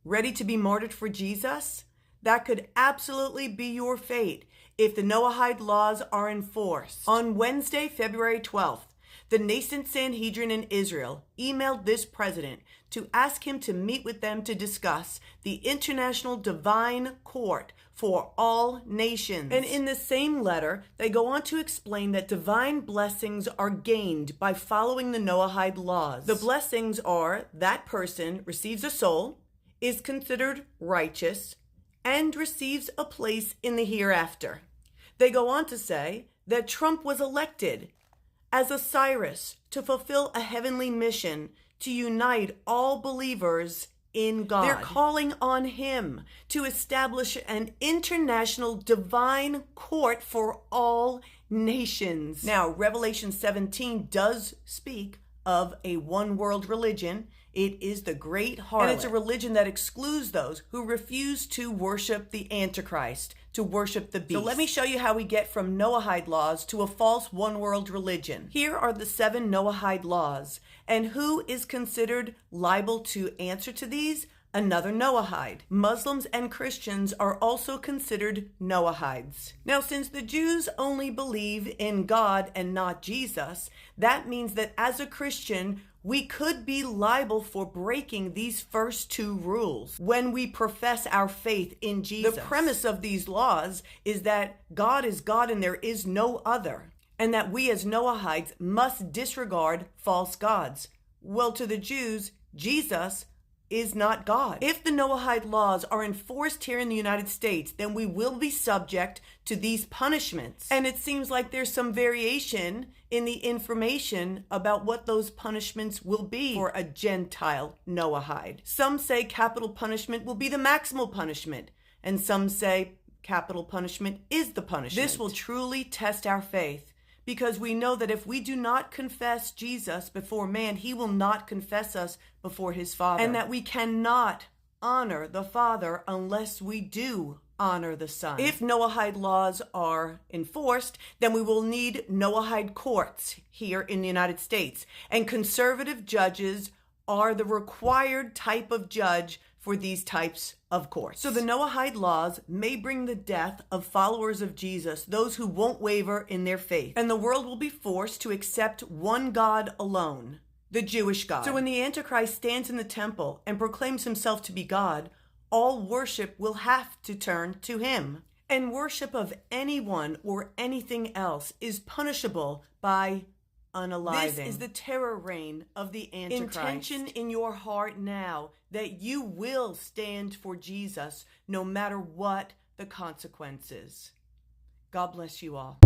Ready to be martyred for Jesus? That could absolutely be your fate if the Noahide laws are enforced. On Wednesday, February 12th, the nascent Sanhedrin in Israel emailed this president to ask him to meet with them to discuss the International Divine Court for all nations. And in the same letter, they go on to explain that divine blessings are gained by following the Noahide laws. The blessings are that person receives a soul, is considered righteous, and receives a place in the hereafter. They go on to say that Trump was elected as a Cyrus to fulfill a heavenly mission to unite all believers in God. They're calling on him to establish an international divine court for all nations. Now, Revelation 17 does speak of a one world religion. It is the great harlot. And it's a religion that excludes those who refuse to worship the Antichrist, to worship the beast. So let me show you how we get from Noahide laws to a false one world religion. Here are the 7 Noahide laws. And who is considered liable to answer to these? Another Noahide. Muslims and Christians are also considered Noahides. Now, since the Jews only believe in God and not Jesus, that means that as a Christian, we could be liable for breaking these first 2 rules when we profess our faith in Jesus. The premise of these laws is that God is God and there is no other, and that we as Noahides must disregard false gods. Well, to the Jews, Jesus is not God. If the Noahide laws are enforced here in the United States, then we will be subject to these punishments. And it seems like there's some variation in the information about what those punishments will be for a Gentile Noahide. Some say capital punishment will be the maximal punishment, and some say capital punishment is the punishment. This will truly test our faith, because we know that if we do not confess Jesus before man, he will not confess us before his Father. And that we cannot honor the Father unless we do honor the Son. If Noahide laws are enforced, then we will need Noahide courts here in the United States. And conservative judges are the required type of judge for these types of courts. So the Noahide laws may bring the death of followers of Jesus, those who won't waver in their faith. And the world will be forced to accept one God alone, the Jewish God. So when the Antichrist stands in the temple and proclaims himself to be God, all worship will have to turn to him. And worship of anyone or anything else is punishable by unaliving. This is the terror reign of the Antichrist. Intention in your heart now that you will stand for Jesus no matter what the consequences. God bless you all.